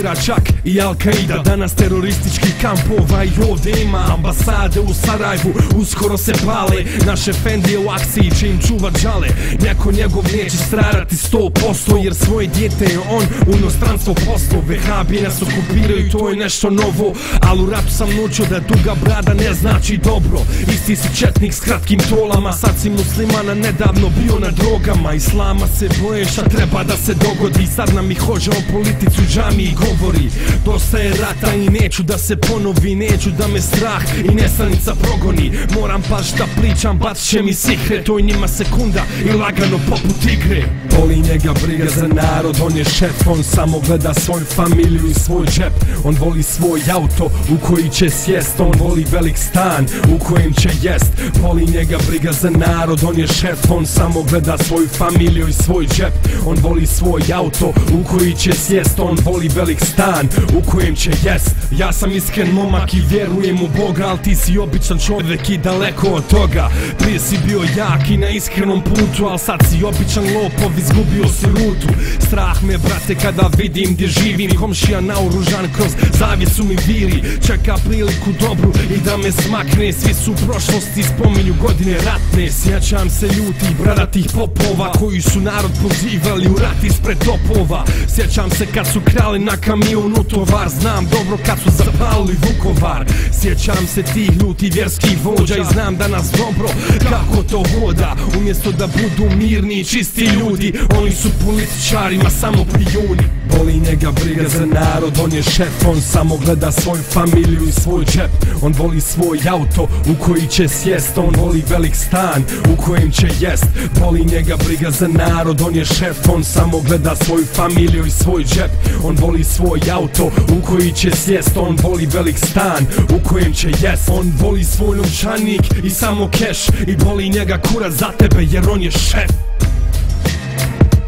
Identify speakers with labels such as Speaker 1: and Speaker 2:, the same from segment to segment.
Speaker 1: financira čak i Al-Qaida. Danas terorističkih kampova i ovdje ima, ambasade u Sarajevu uskoro se pale. Naše Efendije u akciji će im čuvat žale. Neko njegov neće stradati 100%, jer svoje dijete je on u inostranstvo poslao. Vehabije nas okupiraju, to je nešto novo, al u ratu sam naučio da duga brada ne znači dobro. Isti si četnik s kratkim tolama, sad si muslimana, nedavno bio na drogama. Islama se boje šta treba da se dogodi, sad nam i hođa o politici u džamiji govori. Dosta je rata i neću da se ponovi, neću da me strah i nesanica progoni. Moram baš da pričam, bacit će mi sihre, to je njima sekunda i lagano poput igre. Boli njega briga za narod, on je šef, on samo gleda svoju familiju i svoj džep. On voli svoj auto u koji će sjest, on voli velik stan u kojem će jest. Boli njega briga za narod, on je šef, on samo gleda svoju familiju i svoj džep. On voli svoj auto u koji će sjest, on voli velik stan u kojem će jest. Ja sam iskren momak i vjerujem u Boga, al ti si običan čovjek i daleko od toga. Prije si bio jak i na iskrenom putu, al sad si običan lopov, izgubio si rutu. Strah me brate kada vidim gdje živim, komšija naoružan kroz zavjesu mi viri. Čeka priliku dobru i da me smakne, svi su u prošlosti, spominju godine ratne. Sjećam se ljutih bradatih popova koji su narod pozivali u rat ispred topova. Sjećam se kad su krali na kamion u tovar, znam dobro kad su zapalili Vukovar. Sjećam se tih ljutih vjerskih vođa i znam danas dobro kako to hoda. Umjesto da budu mirni i čisti ljudi, oni su političarima samo pijuni. Boli njega briga za narod, on je šef, on samo gleda svoju familiju i svoj džep. On voli svoj auto u koji će sjest, on voli velik stan u kojem će jest. Boli njega briga za narod, on je šef, on samo gleda svoju familiju i svoj džep. On voli svoj auto u koji će sjest, on voli velik stan u kojem će jest. On voli svoj novčanik i samo keš, i boli njega kurac za tebe jer on je šef.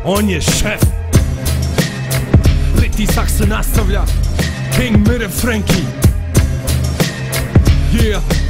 Speaker 1: On je šef. Pritisak se nastavlja, King Mire Frankie. Yeah.